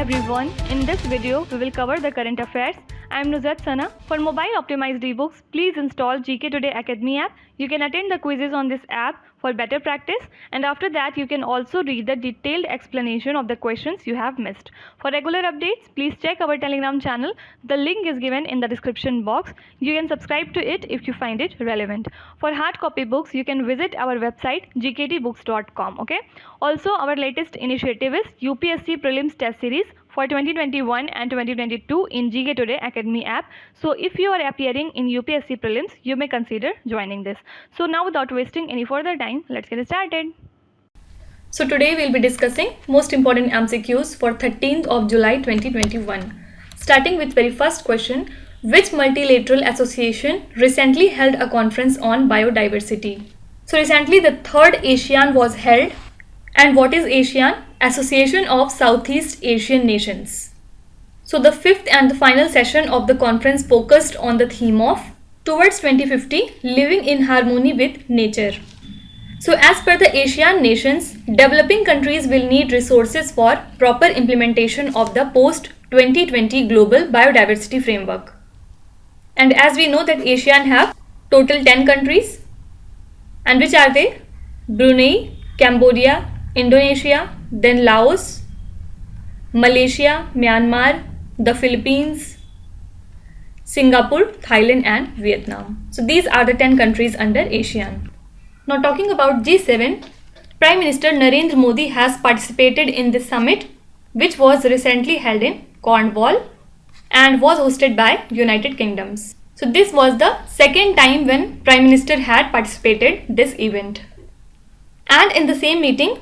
everyone, in this video we will cover the current affairs. I am Nuzhat Sana. For mobile optimized ebooks, please install GK Today Academy app. You can attend the quizzes on this app for better practice, and after that you can also read the detailed explanation of the questions you have missed. For regular updates, please check our Telegram channel. The link is given in the description box. You can subscribe to it if you find it relevant. For hard copy books, you can visit our website gktbooks.com. Okay. Also, our latest initiative is UPSC Prelims Test Series for 2021 and 2022 in GK Today Academy app. So if you are appearing in UPSC Prelims, you may consider joining this. So now, without wasting any further time, let's get started. So today we'll be discussing most important MCQs for 13th of July 2021. Starting with very first question, which multilateral association recently held a conference on biodiversity? So recently the third ASEAN was held. And what is ASEAN? Association of Southeast Asian Nations. So the fifth and the final session of the conference focused on the theme of Towards 2050 Living in Harmony with Nature. So as per the ASEAN nations, developing countries will need resources for proper implementation of the post-2020 Global Biodiversity Framework. And as we know that ASEAN have total 10 countries. And which are they? Brunei, Cambodia, Indonesia, then Laos, Malaysia, Myanmar, the Philippines, Singapore, Thailand and Vietnam. So these are the 10 countries under ASEAN. Now talking about G7, Prime Minister Narendra Modi has participated in this summit, which was recently held in Cornwall and was hosted by United Kingdoms. So this was the second time when Prime Minister had participated this event. And in the same meeting,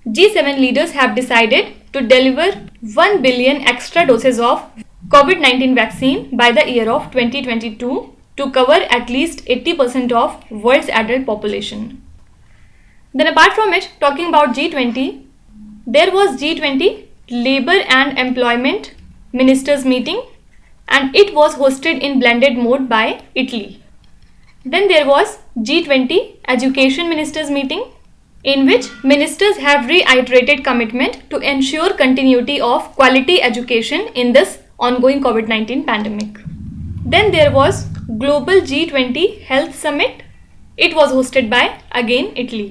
G7 leaders have decided to deliver 1 billion extra doses of COVID-19 vaccine by the year of 2022 to cover at least 80% of world's adult population. Then apart from it, talking about G20, there was G20 Labour and Employment Ministers meeting and it was hosted in blended mode by Italy. Then there was G20 Education Ministers meeting, in which ministers have reiterated commitment to ensure continuity of quality education in this ongoing COVID-19 pandemic. Then there was Global G20 Health Summit. It was hosted by, again, Italy.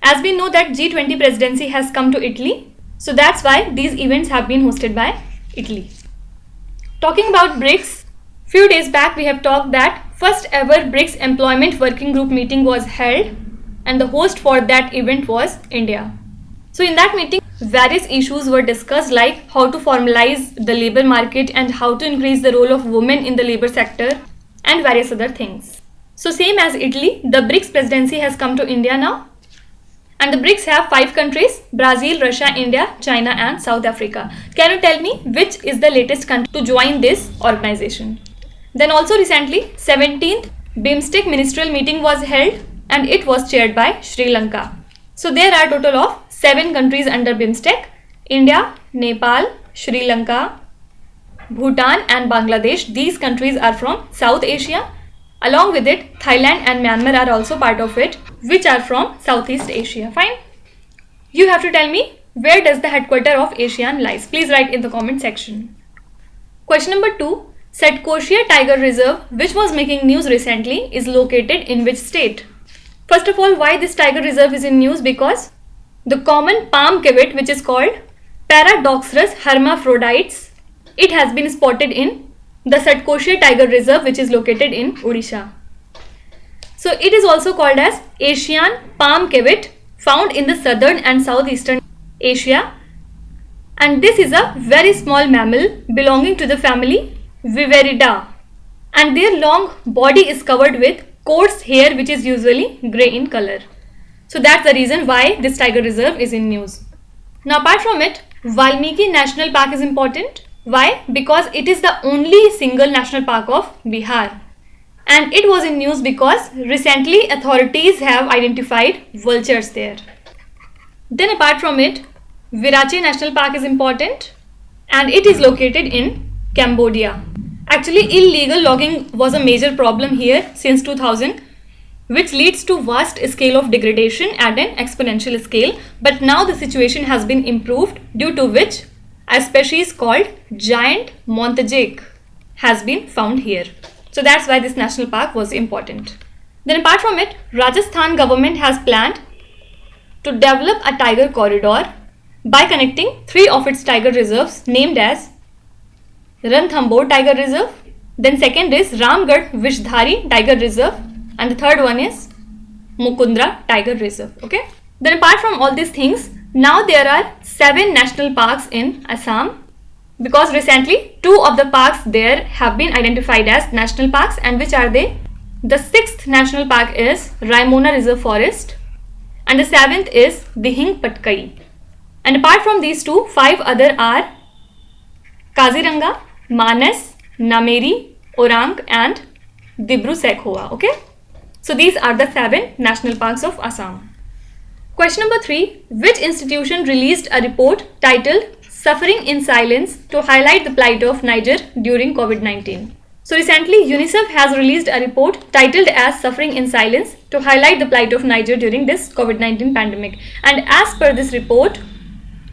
As we know that G20 presidency has come to Italy, so that's why these events have been hosted by Italy. Talking about BRICS, few days back we have talked that first ever BRICS Employment Working Group meeting was held and the host for that event was India. So in that meeting, various issues were discussed like how to formalize the labor market and how to increase the role of women in the labor sector and various other things. So same as Italy, the BRICS presidency has come to India now. And the BRICS have 5 countries: Brazil, Russia, India, China and South Africa. Can you tell me which is the latest country to join this organization? Then also recently, 17th BIMSTEC ministerial meeting was held and it was chaired by Sri Lanka. So there are total of 7 countries under BIMSTEC: India, Nepal, Sri Lanka, Bhutan and Bangladesh. These countries are from South Asia. Along with it, Thailand and Myanmar are also part of it, which are from Southeast Asia. Fine. You have to tell me where does the headquarter of ASEAN lies. Please write in the comment section. Question number 2. Setkosia Tiger Reserve, which was making news recently, is located in which state? First of all, why this tiger reserve is in news? Because the common palm civet, which is called Paradoxurus hermaphrodites, it has been spotted in the Setkosia Tiger Reserve, which is located in Odisha. So it is also called as Asian palm civet, found in the southern and southeastern Asia. And this is a very small mammal belonging to the family Viverridae. And their long body is covered with coarse hair, which is usually grey in color. So that's the reason why this tiger reserve is in news. Now apart from it, Valmiki National Park is important. Why? Because it is the only single national park of Bihar. And it was in news because recently authorities have identified vultures there. Then apart from it, Virache National Park is important and it is located in Cambodia. Actually, illegal logging was a major problem here since 2000, which leads to vast scale of degradation at an exponential scale. But now the situation has been improved, due to which a species called giant montejake has been found here. So that's why this national park was important. Then apart from it, Rajasthan government has planned to develop a tiger corridor by connecting 3 of its tiger reserves named as Ranthambore Tiger Reserve. Then second is Ramgarh Vishdhari Tiger Reserve, and the third one is Mukundra Tiger Reserve. Okay. Then apart from all these things, now there are 7 national parks in Assam, because recently 2 of the parks there have been identified as national parks. And which are they? The 6th national park is Raimona Reserve Forest, and the 7th is Dihing Patkai. And apart from these 2, 5 other are Kaziranga, Manas, Nameri, Orang and Dibru Saikhowa. Okay. So these are the 7 national parks of Assam. Question number 3. Which institution released a report titled Suffering in Silence to highlight the plight of Niger during COVID-19? So recently UNICEF has released a report titled as Suffering in Silence to highlight the plight of Niger during this COVID-19 pandemic. And as per this report,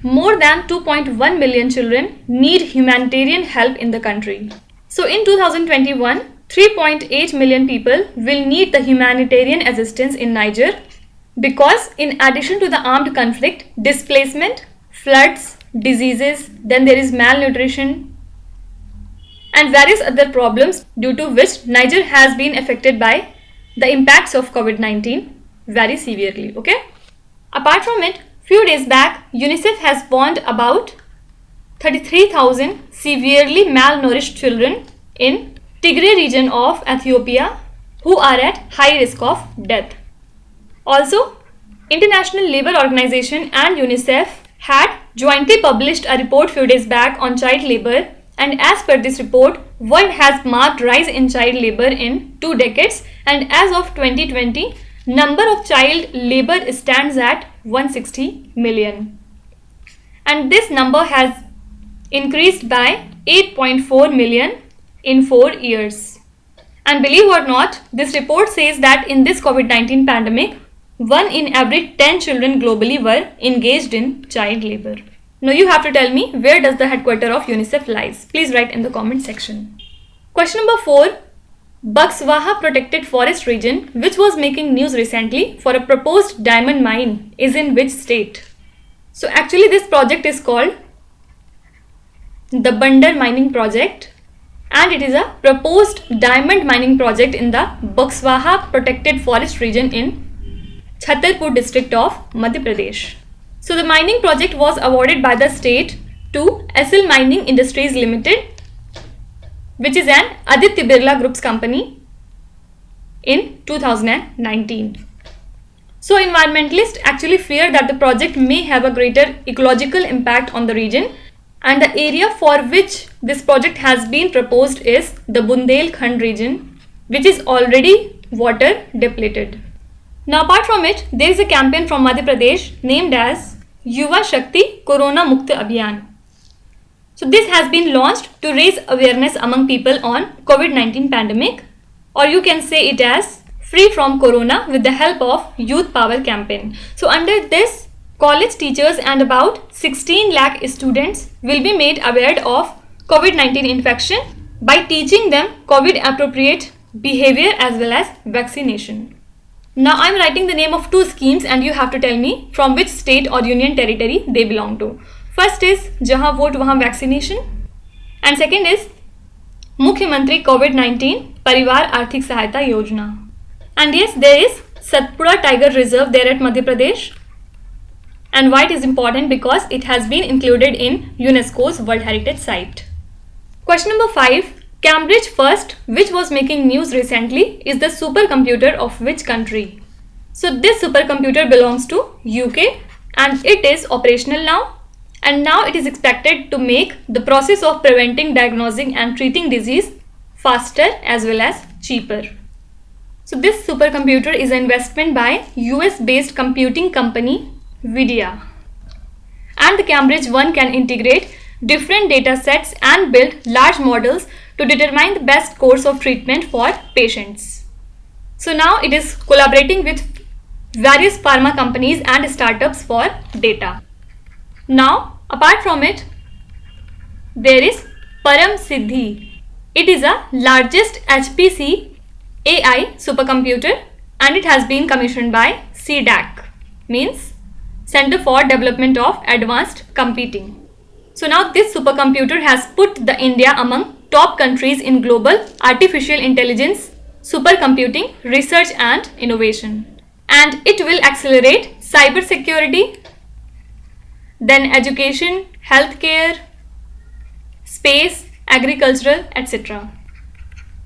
more than 2.1 million children need humanitarian help in the country. So in 2021, 3.8 million people will need the humanitarian assistance in Niger, because in addition to the armed conflict, displacement, floods, diseases, then there is malnutrition and various other problems due to which Niger has been affected by the impacts of COVID-19 very severely. Okay. Apart from it, few days back, UNICEF has warned about 33,000 severely malnourished children in Tigray region of Ethiopia who are at high risk of death. Also, International Labour Organization and UNICEF had jointly published a report few days back on child labour, and as per this report, world has marked rise in child labour in 2 decades, and as of 2020, number of child labour stands at 160 million. And this number has increased by 8.4 million in 4 years. And believe or not, this report says that in this COVID-19 pandemic, 1 in every 10 children globally were engaged in child labor. Now you have to tell me, where does the headquarters of UNICEF lies? Please write in the comment section. Question number 4. Bakswaha Protected Forest Region, which was making news recently for a proposed diamond mine, is in which state? So actually this project is called the Bandar Mining Project, and it is a proposed diamond mining project in the Bakswaha Protected Forest Region in Chhatarpur district of Madhya Pradesh. So the mining project was awarded by the state to SL Mining Industries Limited, which is an Aditya Birla Group's company, in 2019. So environmentalists actually fear that the project may have a greater ecological impact on the region, and the area for which this project has been proposed is the Bundelkhand region, which is already water depleted. Now apart from it, there is a campaign from Madhya Pradesh named as Yuva Shakti Corona Mukta Abhiyan. So this has been launched to raise awareness among people on COVID-19 pandemic, or you can say it as Free from Corona with the help of Youth Power campaign. So under this, college teachers and about 16 lakh students will be made aware of COVID-19 infection by teaching them COVID appropriate behavior as well as vaccination. Now I am writing the name of 2 schemes and you have to tell me from which state or union territory they belong to. First is Jahan Vote Wahan Vaccination, and second is Mukhyamantri COVID-19 Parivar Arthik Sahayata Yojana. And yes, there is Satpura Tiger Reserve there at Madhya Pradesh. And why it is important? Because it has been included in UNESCO's World Heritage Site. Question number 5. Cambridge First, which was making news recently, is the supercomputer of which country? So this supercomputer belongs to UK and it is operational now. And now it is expected to make the process of preventing, diagnosing and treating disease faster as well as cheaper. So this supercomputer is an investment by US based computing company Vidya. And the Cambridge One can integrate different data sets and build large models to determine the best course of treatment for patients. So now it is collaborating with various pharma companies and startups for data. Now, apart from it, there is Param Siddhi. It is a largest HPC AI supercomputer and it has been commissioned by CDAC, means Center for Development of Advanced Computing. So now this supercomputer has put the India among top countries in global artificial intelligence, supercomputing, research and innovation. And it will accelerate cyber security, then education, healthcare, space, agricultural, etc.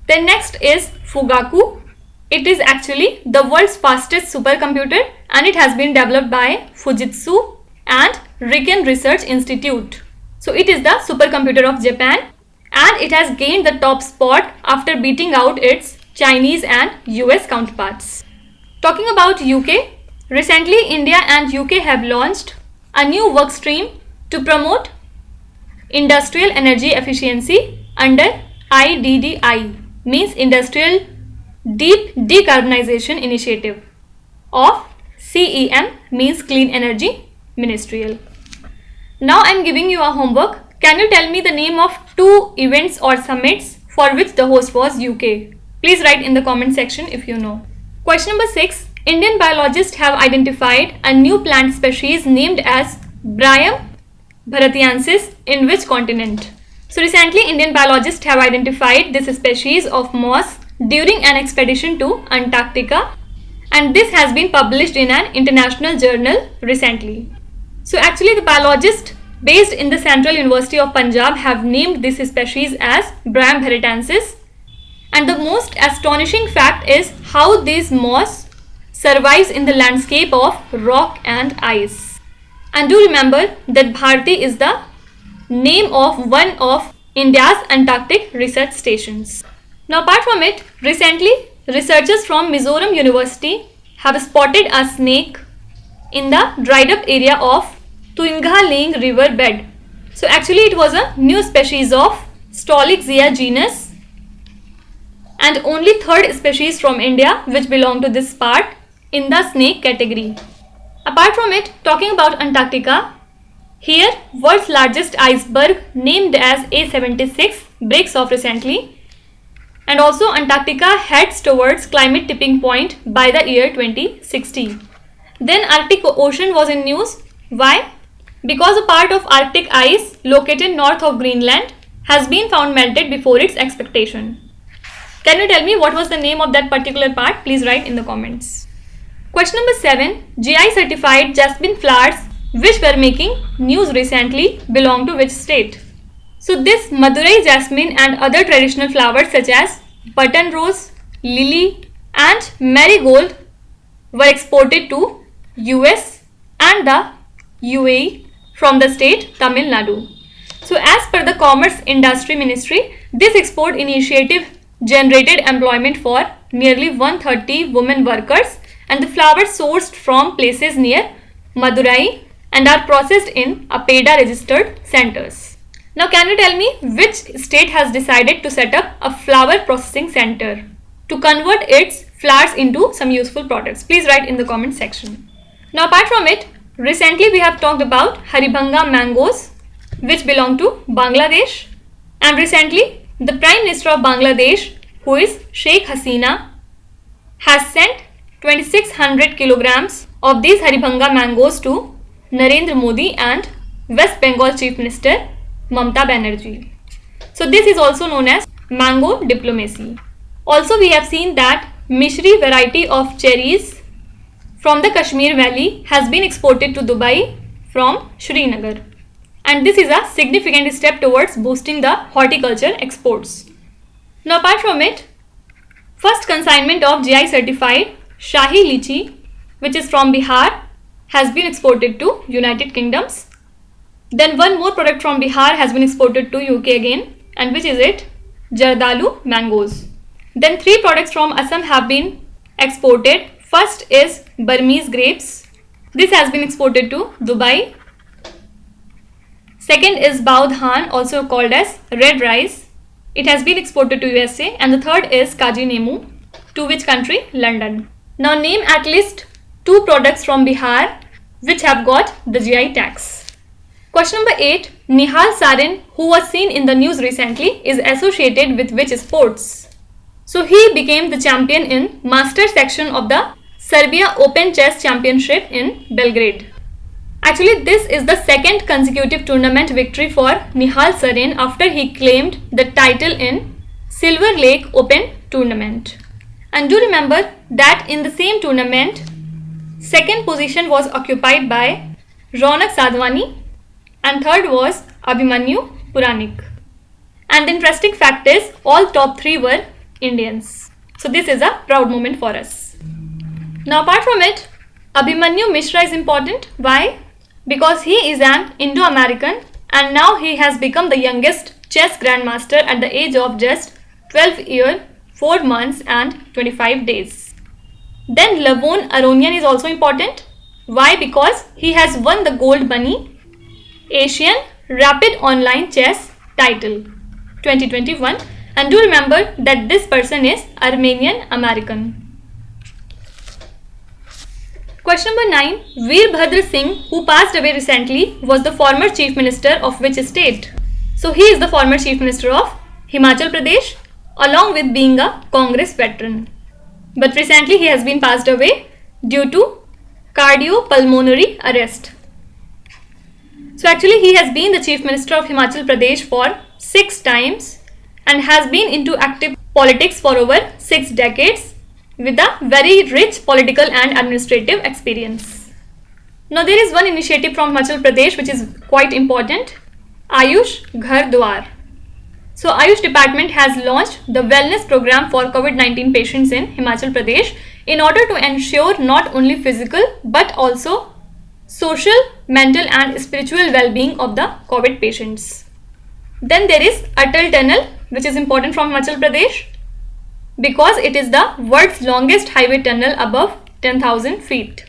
Then next is Fugaku. It is actually the world's fastest supercomputer and it has been developed by Fujitsu and Riken Research Institute. So it is the supercomputer of Japan and it has gained the top spot after beating out its Chinese and US counterparts. Talking about UK, recently India and UK have launched a new work stream to promote industrial energy efficiency under IDDI, means Industrial Deep Decarbonization Initiative of CEM, means Clean Energy Ministerial. Now I am giving you a homework. Can you tell me the name of 2 events or summits for which the host was UK? Please write in the comment section if you know. Question number 6. Indian biologists have identified a new plant species named as Bryum bharatiensis in which continent? So recently Indian biologists have identified this species of moss during an expedition to Antarctica and this has been published in an international journal recently. So actually the biologists based in the Central University of Punjab have named this species as Bryum bharatiensis, and the most astonishing fact is how this moss survives in the landscape of rock and ice. And do remember that Bharati is the name of one of India's Antarctic research stations. Now apart from it, recently researchers from Mizoram University have spotted a snake in the dried up area of Tuingha river bed. So actually it was a new species of Stolichia genus and only 3rd species from India which belong to this part in the snake category. Apart from it, talking about Antarctica, here world's largest iceberg named as A76 breaks off recently, and also Antarctica heads towards climate tipping point by the year 2060. Then Arctic Ocean was in news. Why? Because a part of Arctic ice located north of Greenland has been found melted before its expectation. Can you tell me what was the name of that particular part? Please write in the comments. Question number 7. GI certified jasmine flowers which were making news recently belong to which state? So this Madurai jasmine and other traditional flowers such as button rose, lily and marigold were exported to US and the UAE from the state Tamil Nadu. So as per the Commerce Industry Ministry, this export initiative generated employment for nearly 130 women workers and the flowers sourced from places near Madurai and are processed in APEDA registered centers. Now can you tell me which state has decided to set up a flower processing center to convert its flowers into some useful products? Please write in the comment section. Now apart from it, recently we have talked about Haribhanga mangoes which belong to Bangladesh, and recently the Prime Minister of Bangladesh, who is Sheikh Hasina, has sent 2600 kilograms of these Haribhanga mangoes to Narendra Modi and West Bengal Chief Minister Mamata Banerjee. So this is also known as mango diplomacy. Also we have seen that Mishri variety of cherries from the Kashmir Valley has been exported to Dubai from Srinagar, and this is a significant step towards boosting the horticulture exports. Now apart from it, first consignment of GI certified Shahi Lychee which is from Bihar has been exported to United Kingdoms. Then one more product from Bihar has been exported to UK again, and which is it? Jardalu mangoes. Then 3 products from Assam have been exported. First is Burmese grapes. This has been exported to Dubai. Second is Baudhan, also called as red rice. It has been exported to USA. And the third is Kaji Nemu. To which country? London. Now name at least 2 products from Bihar which have got the GI tags. Question number 8. Nihal Sarin, who was seen in the news recently, is associated with which sports? So he became the champion in Master section of the Serbia Open Chess Championship in Belgrade. Actually, this is the second consecutive tournament victory for Nihal Sarin after he claimed the title in Silver Lake Open tournament. And do remember that in the same tournament, second position was occupied by Ronak Sadhwani and third was Abhimanyu Puranik. And the interesting fact is all top three were Indians. So this is a proud moment for us. Now apart from it, Abhimanyu Mishra is important. Why? Because he is an Indo-American and now he has become the youngest chess grandmaster at the age of just 12 years, 4 months and 25 days. Then Levon Aronian is also important. Why? Because he has won the Gold Bunny Asian Rapid Online Chess title 2021, and do remember that this person is Armenian American. Question number 9. Veerbhadra Singh, who passed away recently, was the former Chief Minister of which state? So he is the former Chief Minister of Himachal Pradesh, along with being a Congress veteran. But recently he has been passed away due to cardiopulmonary arrest. So actually he has been the Chief Minister of Himachal Pradesh for 6 times and has been into active politics for over 6 decades with a very rich political and administrative experience. Now there is one initiative from Himachal Pradesh which is quite important, Ayush Ghar Dwar. So Ayush department has launched the wellness program for COVID-19 patients in Himachal Pradesh in order to ensure not only physical but also social, mental and spiritual well-being of the COVID patients. Then there is Atal Tunnel, which is important from Himachal Pradesh because it is the world's longest highway tunnel above 10,000 feet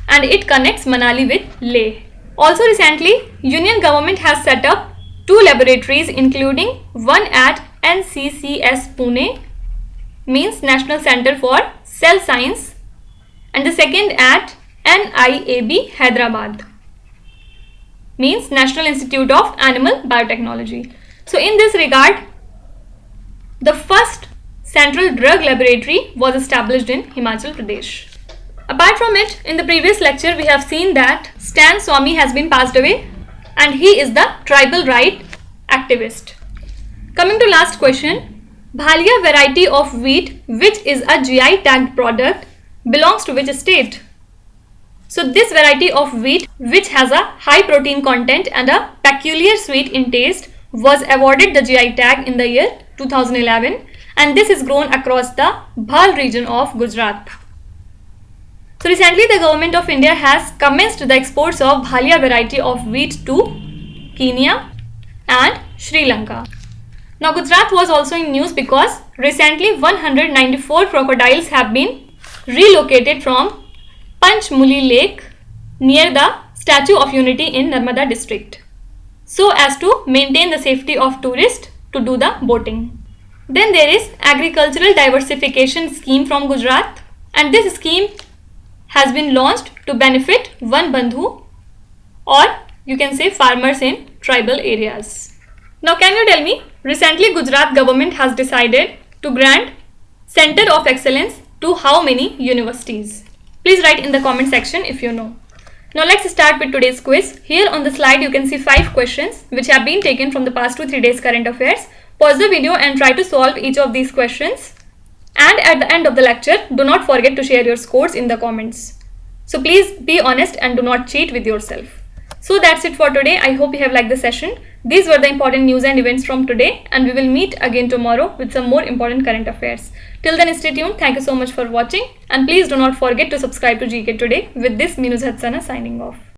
and it connects Manali with Leh. Also recently, Union government has set up 2 laboratories including one at NCCS Pune, means National Center for Cell Science, and the second at NIAB Hyderabad, means National Institute of Animal Biotechnology. So in this regard, the first Central Drug Laboratory was established in Himachal Pradesh. Apart from it, in the previous lecture we have seen that Stan Swamy has been passed away and he is the tribal right activist. Coming to last question, Bhalia variety of wheat which is a GI tagged product belongs to which state? So this variety of wheat which has a high protein content and a peculiar sweet in taste was awarded the GI tag in the year 2011 and this is grown across the Bhal region of Gujarat. So recently the government of India has commenced the exports of Bhalia variety of wheat to Kenya and Sri Lanka. Now Gujarat was also in news because recently 194 crocodiles have been relocated from Panchmuli Lake near the Statue of Unity in Narmada district so as to maintain the safety of tourists to do the boating. Then there is Agricultural Diversification Scheme from Gujarat and this scheme has been launched to benefit Van Bandhu, or you can say farmers in tribal areas. Now can you tell me, recently Gujarat government has decided to grant Center of Excellence to how many universities? Please write in the comment section if you know. Now let's start with today's quiz. Here on the slide you can see 5 questions which have been taken from the past 2-3 days current affairs. Pause the video and try to solve each of these questions. And at the end of the lecture, do not forget to share your scores in the comments. So please be honest and do not cheat with yourself. So that's it for today. I hope you have liked the session. These were the important news and events from today and we will meet again tomorrow with some more important current affairs. Till then stay tuned. Thank you so much for watching and please do not forget to subscribe to GK Today. With this, me Nuzhat Sana signing off.